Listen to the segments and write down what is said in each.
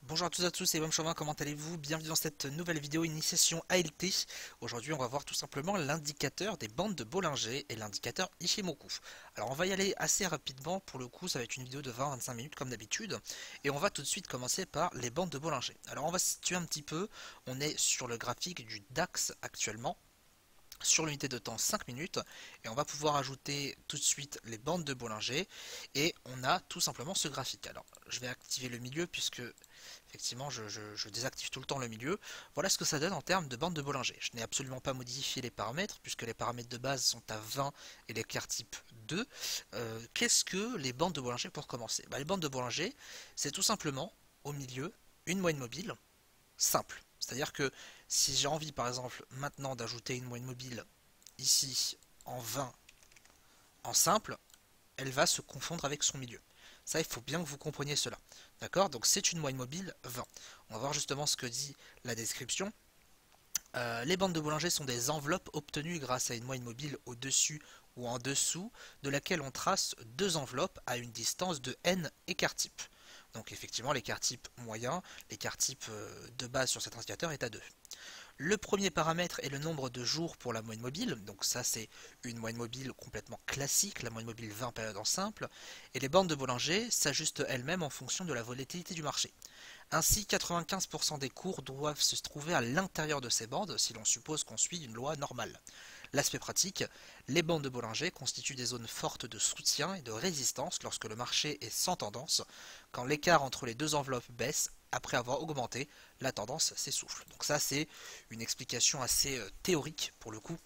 Bonjour à tous c'est Bam Chauvin, comment allez-vous? Bienvenue dans cette nouvelle vidéo initiation ALT. Aujourd'hui on va voir tout simplement l'indicateur des bandes de Bollinger et l'indicateur Ishimoku. Alors on va y aller assez rapidement, pour le coup ça va être une vidéo de 20-25 minutes comme d'habitude. Et on va tout de suite commencer par les bandes de Bollinger. Alors on va se situer un petit peu, on est sur le graphique du DAX actuellement, sur l'unité de temps 5 minutes, et on va pouvoir ajouter tout de suite les bandes de Bollinger, et on a tout simplement ce graphique. Alors je vais activer le milieu puisque effectivement je désactive tout le temps le milieu. Voilà ce que ça donne en termes de bandes de Bollinger. Je n'ai absolument pas modifié les paramètres puisque les paramètres de base sont à 20 et l'écart type 2. Qu'est-ce que les bandes de Bollinger pour commencer? Les bandes de Bollinger, c'est tout simplement au milieu une moyenne mobile simple. C'est-à-dire que si j'ai envie par exemple maintenant d'ajouter une moyenne mobile ici en 20 en simple, elle va se confondre avec son milieu. Ça, il faut bien que vous compreniez cela. D'accord? Donc c'est une moyenne mobile 20. On va voir justement ce que dit la description. Les bandes de Bollinger sont des enveloppes obtenues grâce à une moyenne mobile au-dessus ou en dessous de laquelle on trace deux enveloppes à une distance de n écart type. Donc effectivement l'écart type moyen, l'écart type de base sur cet indicateur est à 2. Le premier paramètre est le nombre de jours pour la moyenne mobile, donc ça c'est une moyenne mobile complètement classique, la moyenne mobile 20 périodes en simple, et les bandes de Bollinger s'ajustent elles-mêmes en fonction de la volatilité du marché. Ainsi, 95% des cours doivent se trouver à l'intérieur de ces bandes si l'on suppose qu'on suit une loi normale. L'aspect pratique, les bandes de Bollinger constituent des zones fortes de soutien et de résistance lorsque le marché est sans tendance. Quand l'écart entre les deux enveloppes baisse, après avoir augmenté, la tendance s'essouffle. Donc ça c'est une explication assez théorique pour le coup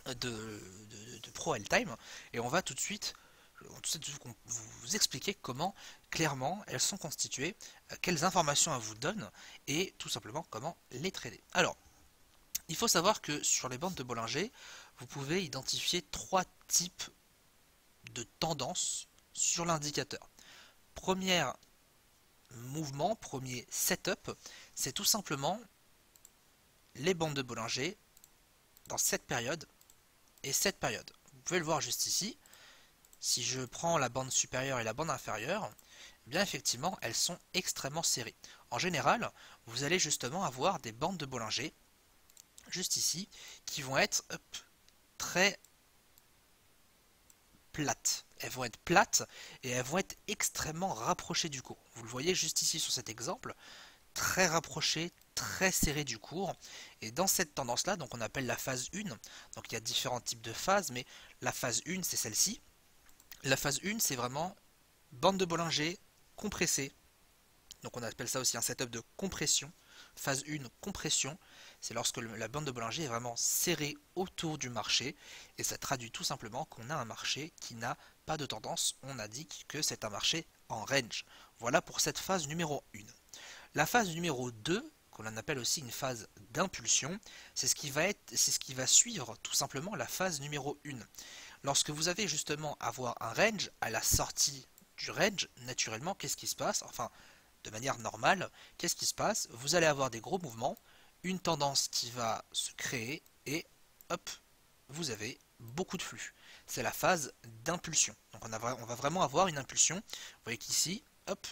de Pro Time. Et on va tout de suite vous expliquer comment clairement elles sont constituées, quelles informations elles vous donnent et tout simplement comment les trader. Alors, il faut savoir que sur les bandes de Bollinger, vous pouvez identifier trois types de tendances sur l'indicateur. Premier mouvement, premier setup, c'est tout simplement les bandes de Bollinger dans cette période et cette période. Vous pouvez le voir juste ici. Si je prends la bande supérieure et la bande inférieure, eh bien effectivement elles sont extrêmement serrées. En général, vous allez justement avoir des bandes de Bollinger, juste ici, qui vont être très plates. Elles vont être plates et elles vont être extrêmement rapprochées du cours. Vous le voyez juste ici sur cet exemple, très rapprochées, très serrées du cours. Et dans cette tendance-là, donc on appelle la phase 1, donc il y a différents types de phases, mais la phase 1 c'est celle-ci. La phase 1 c'est vraiment bande de Bollinger compressée. Donc on appelle ça aussi un setup de compression. Phase 1, compression, c'est lorsque la bande de Bollinger est vraiment serrée autour du marché, et ça traduit tout simplement qu'on a un marché qui n'a pas de tendance, on indique que c'est un marché en range. Voilà pour cette phase numéro 1. La phase numéro 2, qu'on appelle aussi une phase d'impulsion, c'est ce qui va suivre tout simplement la phase numéro 1. Lorsque vous avez justement avoir un range, à la sortie du range, naturellement, qu'est-ce qui se passe? Enfin, de manière normale, qu'est-ce qui se passe? Vous allez avoir des gros mouvements, une tendance qui va se créer et hop, vous avez beaucoup de flux. C'est la phase d'impulsion. Donc on va vraiment avoir une impulsion. Vous voyez qu'ici, hop,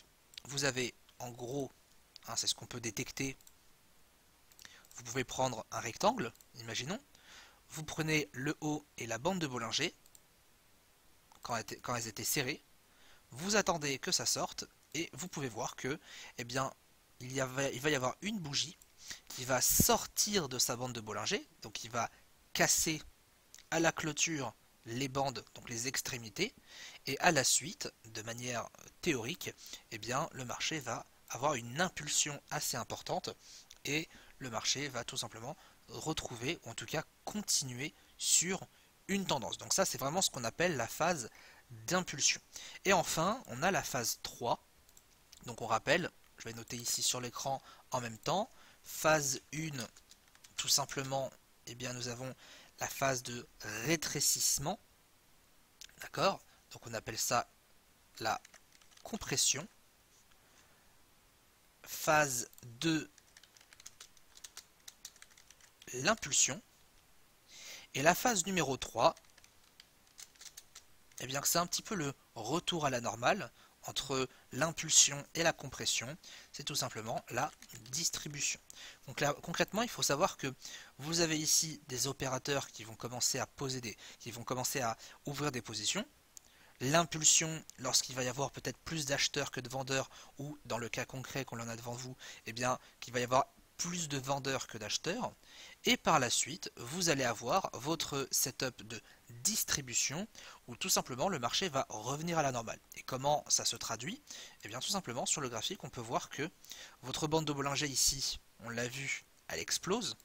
vous avez en gros, hein, c'est ce qu'on peut détecter. Vous pouvez prendre un rectangle, imaginons. Vous prenez le haut et la bande de Bollinger quand elles étaient serrées. Vous attendez que ça sorte et vous pouvez voir que, eh bien, il va y avoir une bougie qui va sortir de sa bande de Bollinger, donc il va casser à la clôture les bandes, donc les extrémités, et à la suite, de manière théorique, eh bien, le marché va avoir une impulsion assez importante et le marché va tout simplement retrouver, ou en tout cas continuer sur une tendance. Donc ça, c'est vraiment ce qu'on appelle la phase d'impulsion. Et enfin, on a la phase 3. Donc on rappelle, je vais noter ici sur l'écran en même temps, phase 1, tout simplement, eh bien nous avons la phase de rétrécissement, d'accord? Donc on appelle ça la compression. Phase 2, l'impulsion. Et la phase numéro 3, eh bien c'est un petit peu le retour à la normale. entre l'impulsion et la compression, c'est tout simplement la distribution. Donc là, concrètement, il faut savoir que vous avez ici des opérateurs qui vont commencer à ouvrir des positions. L'impulsion, lorsqu'il va y avoir peut-être plus d'acheteurs que de vendeurs, ou dans le cas concret qu'on en a devant vous, eh bien, qu'il va y avoir plus de vendeurs que d'acheteurs. Et par la suite, vous allez avoir votre setup de distribution, où tout simplement le marché va revenir à la normale. Et comment ça se traduit? Eh bien, tout simplement, sur le graphique, on peut voir que votre bande de Bollinger ici, on l'a vu, elle explose.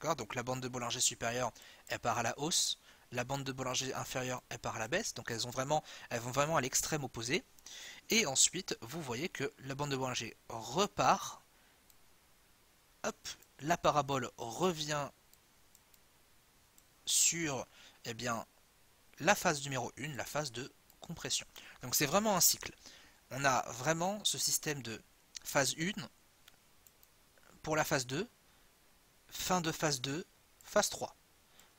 Donc la bande de Bollinger supérieure, elle part à la hausse. La bande de Bollinger inférieure, elle part à la baisse. Donc elles vont vraiment à l'extrême opposé. Et ensuite, vous voyez que la bande de Bollinger repart. Hop, la parabole revient sur eh bien, la phase numéro 1, la phase de compression. Donc c'est vraiment un cycle. On a vraiment ce système de phase 1 pour la phase 2, fin de phase 2, phase 3.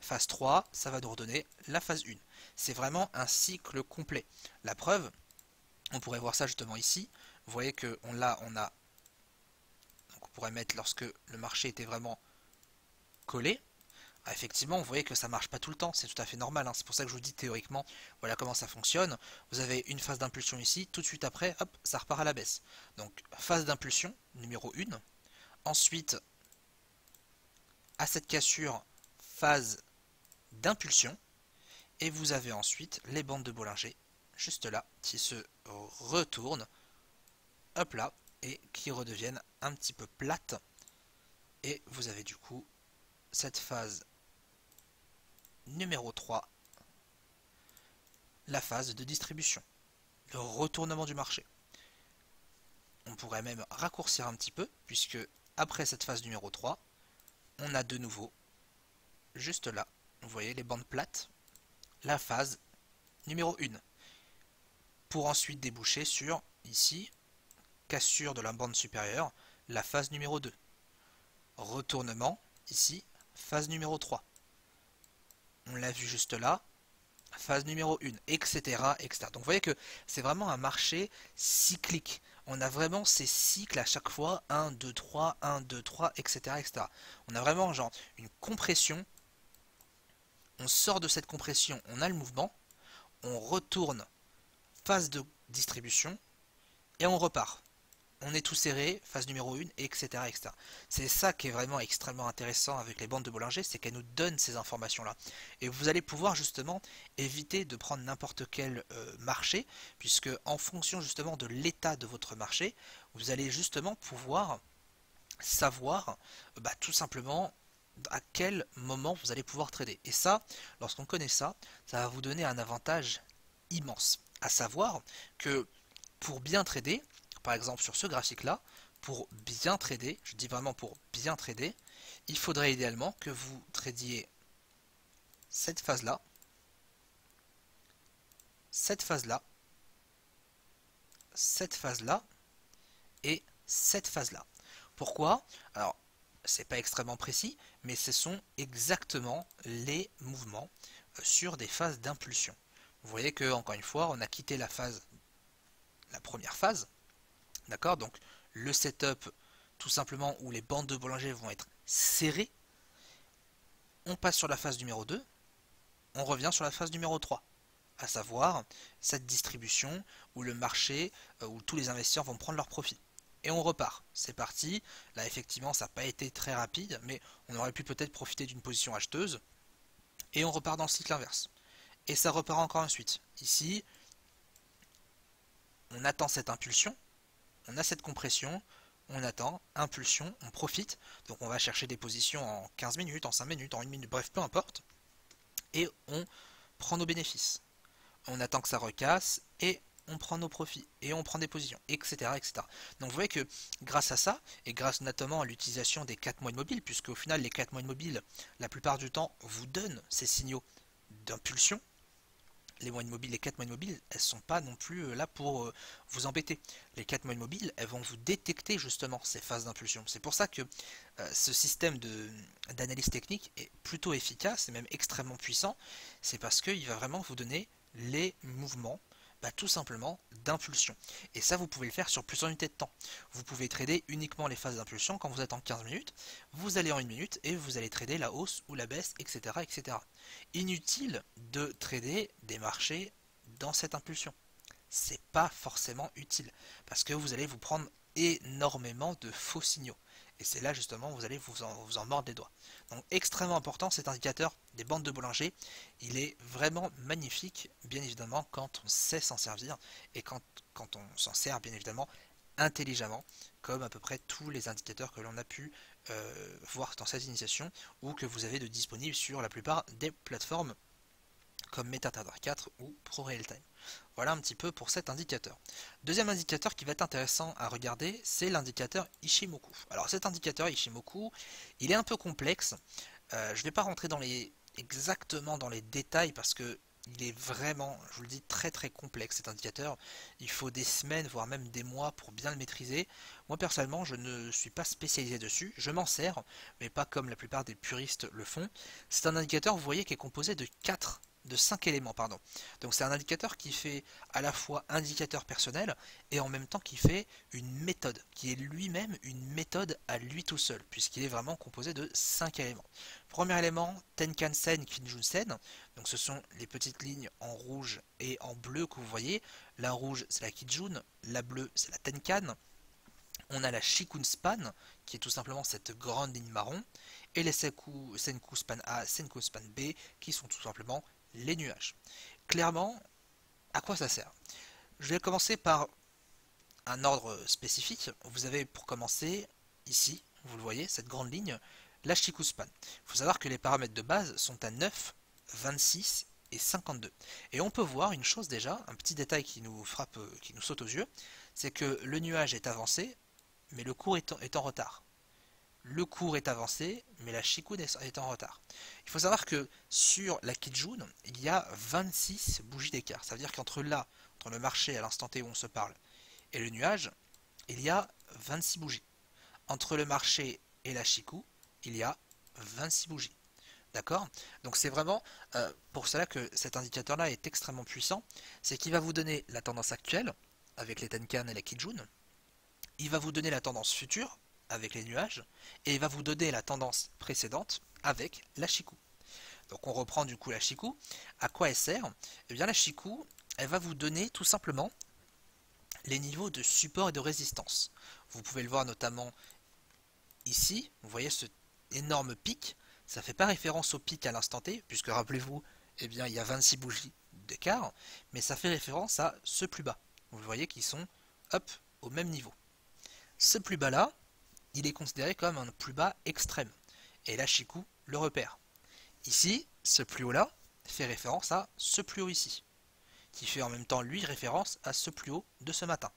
Phase 3, ça va nous redonner la phase 1. C'est vraiment un cycle complet. La preuve, on pourrait voir ça justement ici. Vous voyez que donc on pourrait mettre lorsque le marché était vraiment collé. Ah, effectivement, vous voyez que ça marche pas tout le temps, c'est tout à fait normal, hein. C'est pour ça que je vous dis théoriquement, voilà comment ça fonctionne. Vous avez une phase d'impulsion ici, tout de suite après, hop, ça repart à la baisse. Donc phase d'impulsion, numéro 1. Ensuite, à cette cassure, phase d'impulsion. Et vous avez ensuite les bandes de Bollinger, juste là, qui se retournent, hop là, et qui redeviennent un petit peu plates. Et vous avez du coup cette phase numéro 3, la phase de distribution, le retournement du marché. On pourrait même raccourcir un petit peu, puisque après cette phase numéro 3, on a de nouveau, juste là, vous voyez les bandes plates, la phase numéro 1, pour ensuite déboucher sur, ici, cassure de la bande supérieure, la phase numéro 2. Retournement, ici, phase numéro 3. On l'a vu juste là, phase numéro 1, etc., etc. Donc vous voyez que c'est vraiment un marché cyclique. On a vraiment ces cycles à chaque fois, 1, 2, 3, 1, 2, 3, etc., etc. On a vraiment genre une compression, on sort de cette compression, on a le mouvement, on retourne, phase de distribution, et on repart. On est tout serré, phase numéro 1, etc., etc. C'est ça qui est vraiment extrêmement intéressant avec les bandes de Bollinger, c'est qu'elles nous donnent ces informations-là. Et vous allez pouvoir justement éviter de prendre n'importe quel marché, puisque en fonction justement de l'état de votre marché, vous allez justement pouvoir savoir tout simplement à quel moment vous allez pouvoir trader. Et ça, lorsqu'on connaît ça, ça va vous donner un avantage immense. À savoir que pour bien trader, par exemple sur ce graphique là, pour bien trader, je dis vraiment pour bien trader, il faudrait idéalement que vous tradiez cette phase là, cette phase là, cette phase là et cette phase là. Pourquoi? Alors, c'est pas extrêmement précis, mais ce sont exactement les mouvements sur des phases d'impulsion. Vous voyez que, encore une fois, on a quitté la première phase, d'accord? Donc le setup tout simplement où les bandes de Bollinger vont être serrées. On passe sur la phase numéro 2, on revient sur la phase numéro 3, à savoir cette distribution où le marché, où tous les investisseurs vont prendre leur profit. Et on repart, c'est parti. Là effectivement ça n'a pas été très rapide, mais on aurait pu peut-être profiter d'une position acheteuse. Et on repart dans le cycle inverse. Et ça repart encore ensuite. Ici, on attend cette impulsion, on a cette compression, on attend, impulsion, on profite, donc on va chercher des positions en 15 minutes, en 5 minutes, en 1 minute, bref, peu importe, et on prend nos bénéfices. On attend que ça recasse, et on prend nos profits, et on prend des positions, etc., etc. Donc vous voyez que grâce à ça, et grâce notamment à l'utilisation des 4 moyennes mobiles, puisque au final les 4 moyennes mobiles, la plupart du temps, vous donnent ces signaux d'impulsion, les moyennes mobiles, les 4 moyennes mobiles, elles ne sont pas non plus là pour vous embêter. Les 4 moyennes mobiles, elles vont vous détecter justement ces phases d'impulsion. C'est pour ça que ce système d'analyse technique est plutôt efficace et même extrêmement puissant. C'est parce qu'il va vraiment vous donner les mouvements Tout simplement d'impulsion. Et ça, vous pouvez le faire sur plusieurs unités de temps. Vous pouvez trader uniquement les phases d'impulsion quand vous êtes en 15 minutes, vous allez en 1 minute et vous allez trader la hausse ou la baisse, etc. etc. Inutile de trader des marchés dans cette impulsion. C'est pas forcément utile parce que vous allez vous prendre énormément de faux signaux. Et c'est là justement où vous allez vous en mordre les doigts. Donc extrêmement important cet indicateur des bandes de Bollinger. Il est vraiment magnifique, bien évidemment, quand on sait s'en servir et quand on s'en sert, bien évidemment, intelligemment, comme à peu près tous les indicateurs que l'on a pu voir dans cette initiation ou que vous avez de disponibles sur la plupart des plateformes comme MetaTrader 4 ou ProRealTime. Voilà un petit peu pour cet indicateur. Deuxième indicateur qui va être intéressant à regarder, c'est l'indicateur Ichimoku. Alors cet indicateur Ichimoku, il est un peu complexe. Je ne vais pas rentrer exactement dans les détails parce que il est vraiment, je vous le dis, très très complexe cet indicateur. Il faut des semaines, voire même des mois pour bien le maîtriser. Moi personnellement, je ne suis pas spécialisé dessus. Je m'en sers, mais pas comme la plupart des puristes le font. C'est un indicateur, vous voyez, qui est composé de 5 éléments, pardon. Donc c'est un indicateur qui fait à la fois indicateur personnel et en même temps qui fait une méthode, qui est lui-même une méthode à lui tout seul, puisqu'il est vraiment composé de 5 éléments. Premier élément, Tenkan-sen, Kijun-sen. Donc ce sont les petites lignes en rouge et en bleu que vous voyez. La rouge c'est la Kijun, la bleue c'est la Tenkan. On a la Shikun Span, qui est tout simplement cette grande ligne marron, et les Senku Span A, Senku Span B, qui sont tout simplement les nuages. Clairement, à quoi ça sert? Je vais commencer par un ordre spécifique. Vous avez pour commencer, ici, vous le voyez, cette grande ligne, la Shikuspan. Il faut savoir que les paramètres de base sont à 9, 26 et 52. Et on peut voir une chose déjà, un petit détail qui nous frappe, qui nous saute aux yeux, c'est que le nuage est avancé, mais le cours est en retard. Le cours est avancé, mais la Shikun est en retard. Il faut savoir que sur la Kijun, il y a 26 bougies d'écart. Ça veut dire qu'entre là, entre le marché à l'instant T où on se parle, et le nuage, il y a 26 bougies. Entre le marché et la Chikou, il y a 26 bougies. D'accord? Donc c'est vraiment pour cela que cet indicateur-là est extrêmement puissant. C'est qu'il va vous donner la tendance actuelle, avec les Tenkan et la Kijun. Il va vous donner la tendance future, avec les nuages, et il va vous donner la tendance précédente avec la Chikou. Donc on reprend du coup la Chikou. À quoi elle sert? Eh bien la Chikou, elle va vous donner tout simplement les niveaux de support et de résistance. Vous pouvez le voir notamment ici, vous voyez ce énorme pic, ça ne fait pas référence au pic à l'instant T, puisque rappelez-vous, eh bien, il y a 26 bougies d'écart, mais ça fait référence à ce plus bas. Vous voyez qu'ils sont hop, au même niveau. Ce plus bas là, il est considéré comme un plus bas extrême, et la Chikou le repère. Ici, ce plus haut là fait référence à ce plus haut ici, qui fait en même temps lui référence à ce plus haut de ce matin.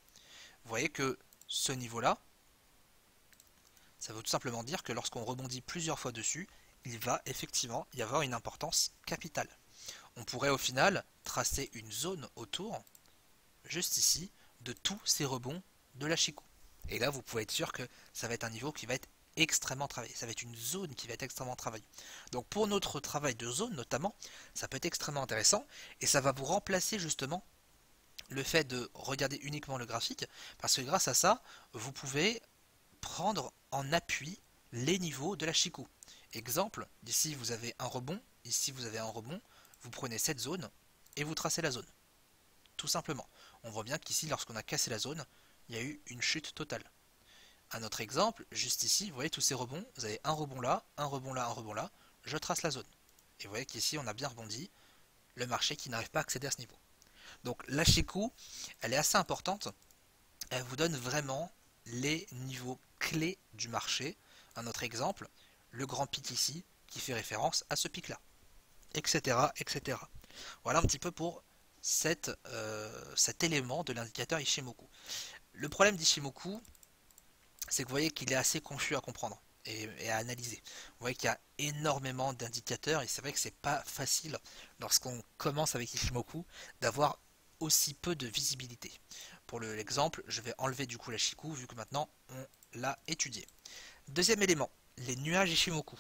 Vous voyez que ce niveau là, ça veut tout simplement dire que lorsqu'on rebondit plusieurs fois dessus, il va effectivement y avoir une importance capitale. On pourrait au final tracer une zone autour, juste ici, de tous ces rebonds de la Chikou. Et là, vous pouvez être sûr que ça va être un niveau qui va être extrêmement travaillé. Ça va être une zone qui va être extrêmement travaillée. Donc pour notre travail de zone notamment, ça peut être extrêmement intéressant et ça va vous remplacer justement le fait de regarder uniquement le graphique parce que grâce à ça, vous pouvez prendre en appui les niveaux de la Chikou. Exemple, ici vous avez un rebond, ici vous avez un rebond, vous prenez cette zone et vous tracez la zone. Tout simplement. On voit bien qu'ici, lorsqu'on a cassé la zone, il y a eu une chute totale. Un autre exemple, juste ici, vous voyez tous ces rebonds, vous avez un rebond là, un rebond là, un rebond là, je trace la zone. Et vous voyez qu'ici, on a bien rebondi, le marché qui n'arrive pas à accéder à ce niveau. Donc la Chikou, elle est assez importante, elle vous donne vraiment les niveaux clés du marché. Un autre exemple, le grand pic ici, qui fait référence à ce pic là, etc. etc. Voilà un petit peu pour cet élément de l'indicateur Ichimoku. Le problème d'Ichimoku, c'est que vous voyez qu'il est assez confus à comprendre et à analyser. Vous voyez qu'il y a énormément d'indicateurs et c'est vrai que c'est pas facile lorsqu'on commence avec Ichimoku d'avoir aussi peu de visibilité. Pour l'exemple, je vais enlever du coup la Chikou vu que maintenant on l'a étudié. Deuxième élément, les nuages Ichimoku.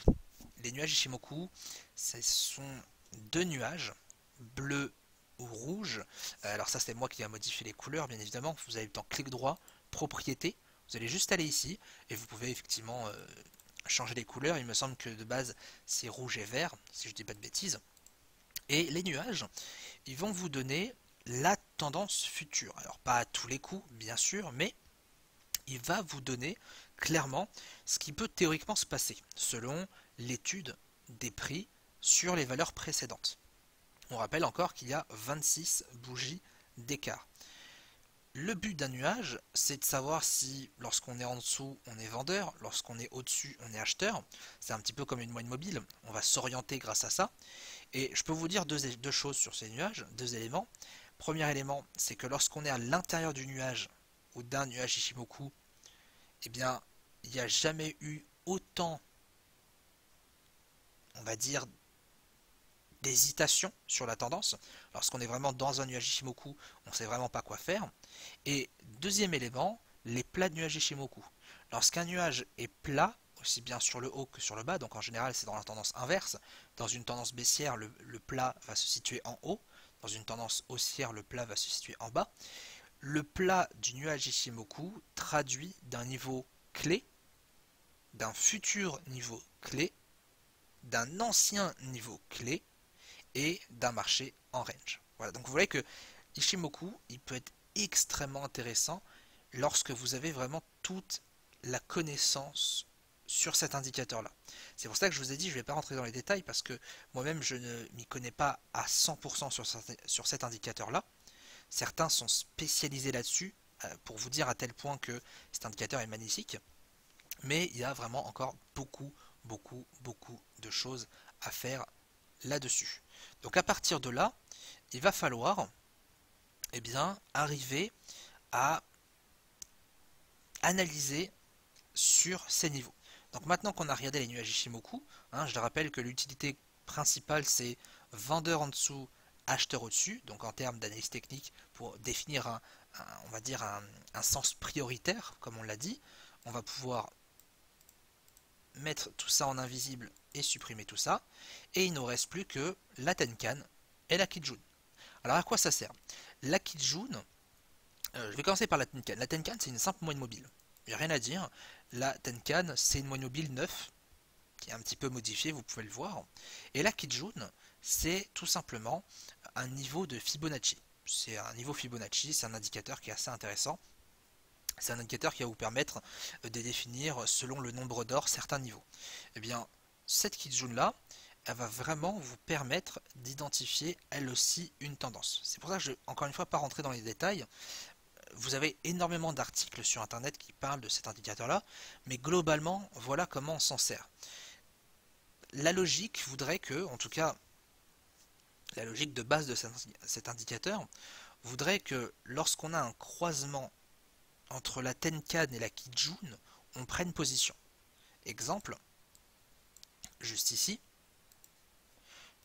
Les nuages Ichimoku, ce sont deux nuages, bleu ou rouge. Alors ça c'est moi qui ai modifié les couleurs bien évidemment. Vous avez dans clic droit, propriété, vous allez juste aller ici et vous pouvez effectivement changer les couleurs. Il me semble que de base c'est rouge et vert si je dis pas de bêtises. Et les nuages, ils vont vous donner la tendance future. Alors pas à tous les coups bien sûr, mais il va vous donner clairement ce qui peut théoriquement se passer selon l'étude des prix sur les valeurs précédentes. On rappelle encore qu'il y a 26 bougies d'écart. Le but d'un nuage, c'est de savoir si lorsqu'on est en dessous, on est vendeur, lorsqu'on est au-dessus, on est acheteur. C'est un petit peu comme une moyenne mobile, on va s'orienter grâce à ça. Et je peux vous dire deux choses sur ces nuages, deux éléments. Premier élément, c'est que lorsqu'on est à l'intérieur du nuage ou d'un nuage Ishimoku, eh bien, il n'y a jamais eu autant, on va dire, d'hésitation sur la tendance. Lorsqu'on est vraiment dans un nuage Ishimoku, on ne sait vraiment pas quoi faire. Et deuxième élément, les plats de nuage Ishimoku. Lorsqu'un nuage est plat, aussi bien sur le haut que sur le bas, donc en général c'est dans la tendance inverse, dans une tendance baissière, le plat va se situer en haut, dans une tendance haussière, le plat va se situer en bas. Le plat du nuage Ishimoku traduit d'un niveau clé, d'un futur niveau clé, d'un ancien niveau clé, et d'un marché en range. Voilà, donc vous voyez que Ishimoku, il peut être extrêmement intéressant lorsque vous avez vraiment toute la connaissance sur cet indicateur-là. C'est pour ça que je vous ai dit, je ne vais pas rentrer dans les détails parce que moi-même, je ne m'y connais pas à 100% sur cet indicateur-là. Certains sont spécialisés là-dessus pour vous dire à tel point que cet indicateur est magnifique. Mais il y a vraiment encore beaucoup de choses à faire là-dessus. Donc à partir de là, il va falloir arriver à analyser sur ces niveaux. Donc maintenant qu'on a regardé les nuages Ishimoku, je le rappelle que l'utilité principale c'est vendeur en dessous, acheteur au-dessus, donc en termes d'analyse technique pour définir on va dire un sens prioritaire, comme on l'a dit, on va pouvoir mettre tout ça en invisible et supprimer tout ça, et il ne nous reste plus que la Tenkan et la Kijun. Alors à quoi ça sert? La Kijun, je vais commencer par la Tenkan. La Tenkan c'est une simple moyenne mobile, il n'y a rien à dire. La Tenkan c'est une moyenne mobile 9, qui est un petit peu modifiée, vous pouvez le voir. Et la Kijun c'est tout simplement un niveau de Fibonacci. C'est un niveau Fibonacci, c'est un indicateur qui est assez intéressant. C'est un indicateur qui va vous permettre de définir selon le nombre d'or certains niveaux. Et bien, cette Kijun là, elle va vraiment vous permettre d'identifier elle aussi une tendance. C'est pour ça que je ne vais encore une fois pas rentrer dans les détails. Vous avez énormément d'articles sur internet qui parlent de cet indicateur là, mais globalement, voilà comment on s'en sert. La logique voudrait que, en tout cas, la logique de base de cet indicateur voudrait que lorsqu'on a un croisement entre la Tenkan et la Kijun, on prenne position. Exemple, juste ici,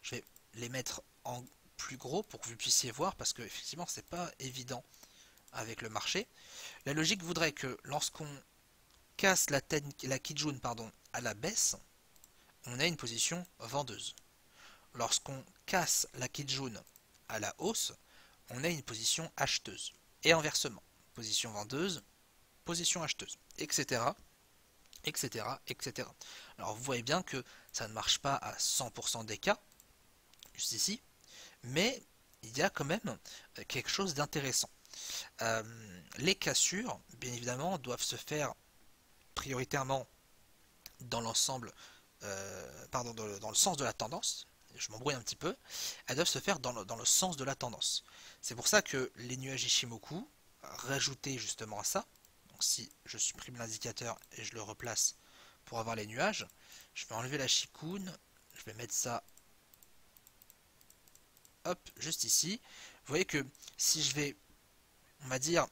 je vais les mettre en plus gros pour que vous puissiez voir, parce que effectivement c'est pas évident avec le marché. La logique voudrait que lorsqu'on casse la Kijun à la baisse, on a une position vendeuse. Lorsqu'on casse la Kijun à la hausse, on a une position acheteuse. Et inversement, position vendeuse, position acheteuse, etc. etc. etc. Alors vous voyez bien que ça ne marche pas à 100% des cas, juste ici, mais il y a quand même quelque chose d'intéressant. Les cassures, bien évidemment, doivent se faire prioritairement dans l'ensemble, dans le sens de la tendance. Je m'embrouille un petit peu. Elles doivent se faire dans le sens de la tendance. C'est pour ça que les nuages Ishimoku, rajoutés justement à ça, donc si je supprime l'indicateur et je le replace pour avoir les nuages, je vais enlever la Shikun, je vais mettre ça hop, juste ici. Vous voyez que si je vais, on va dire,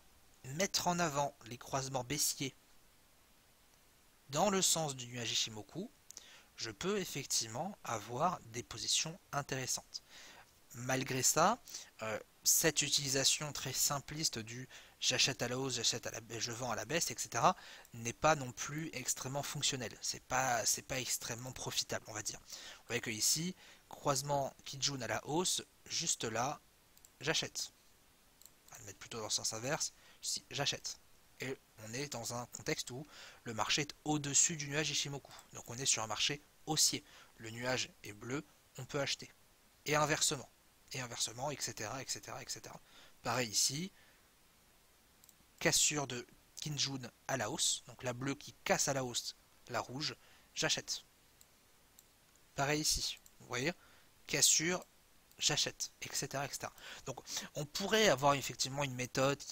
mettre en avant les croisements baissiers dans le sens du nuage Ishimoku, je peux effectivement avoir des positions intéressantes. Malgré ça, cette utilisation très simpliste du j'achète à la hausse, je vends à la baisse, etc. n'est pas non plus extrêmement fonctionnel. C'est pas extrêmement profitable, on va dire. Vous voyez que ici, croisement Kijun à la hausse, juste là, j'achète. On va le mettre plutôt dans le sens inverse, ici j'achète. Et on est dans un contexte où le marché est au-dessus du nuage Ishimoku. Donc on est sur un marché haussier. Le nuage est bleu, on peut acheter. Et inversement. Et inversement, etc. etc., etc. Pareil ici, cassure de Kinjun à la hausse. Donc la bleue qui casse à la hausse, la rouge, j'achète. Pareil ici. Vous voyez, cassure, j'achète, etc., etc. Donc on pourrait avoir effectivement une méthode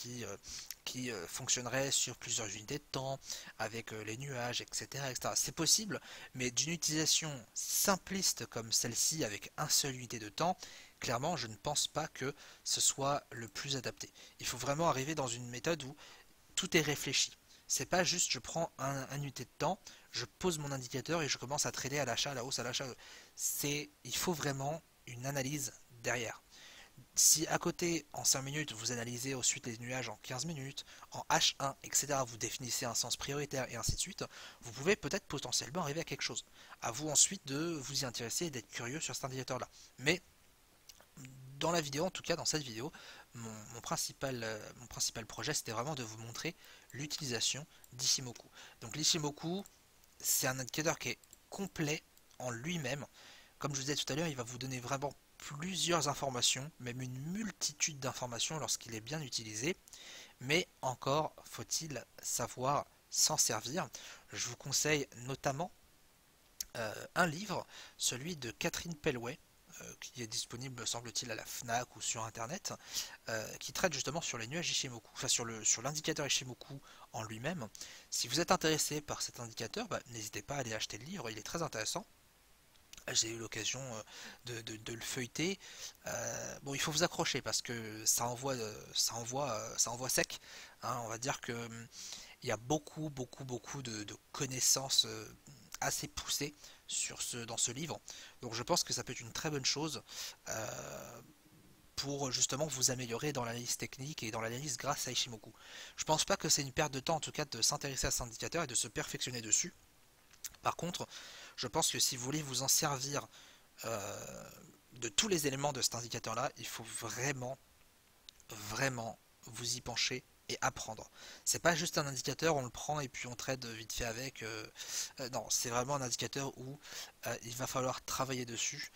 qui fonctionnerait sur plusieurs unités de temps, avec les nuages, etc., etc. C'est possible, mais d'une utilisation simpliste comme celle-ci, avec un seul unité de temps, clairement je ne pense pas que ce soit le plus adapté. Il faut vraiment arriver dans une méthode où tout est réfléchi. C'est pas juste je prends un unité de temps, je pose mon indicateur et je commence à trader à l'achat, à la hausse, à l'achat. Il faut vraiment une analyse derrière. Si à côté, en 5 minutes, vous analysez ensuite les nuages en 15 minutes, en H1, etc., vous définissez un sens prioritaire et ainsi de suite, vous pouvez peut-être potentiellement arriver à quelque chose. À vous ensuite de vous y intéresser et d'être curieux sur cet indicateur-là. Mais dans la vidéo, en tout cas dans cette vidéo, mon principal projet, c'était vraiment de vous montrer l'utilisation d'Ishimoku. Donc l'Ishimoku, c'est un indicateur qui est complet en lui-même. Comme je vous disais tout à l'heure, il va vous donner vraiment plusieurs informations, même une multitude d'informations lorsqu'il est bien utilisé. Mais encore faut-il savoir s'en servir. Je vous conseille notamment un livre, celui de Catherine Pellway, qui est disponible semble-t-il à la FNAC ou sur internet, qui traite justement sur les nuages Ishimoku, enfin sur l'indicateur Ishimoku en lui-même. Si vous êtes intéressé par cet indicateur, n'hésitez pas à aller acheter le livre, il est très intéressant. J'ai eu l'occasion de le feuilleter. Bon, il faut vous accrocher parce que ça envoie sec, hein. On va dire que il y a beaucoup de connaissances assez poussées dans ce livre. Donc je pense que ça peut être une très bonne chose pour justement vous améliorer dans l'analyse technique et dans l'analyse grâce à Ishimoku. Je pense pas que c'est une perte de temps en tout cas de s'intéresser à cet indicateur et de se perfectionner dessus. Par contre, je pense que si vous voulez vous en servir de tous les éléments de cet indicateur-là, il faut vraiment vous y pencher et apprendre. C'est pas juste un indicateur, on le prend et puis on trade vite fait avec. Non, c'est vraiment un indicateur où il va falloir travailler dessus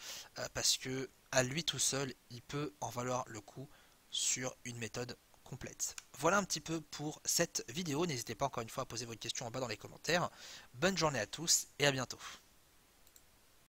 parce que à lui tout seul, il peut en valoir le coup sur une méthode complète. Voilà un petit peu pour cette vidéo. N'hésitez pas encore une fois à poser vos questions en bas dans les commentaires. Bonne journée à tous et à bientôt.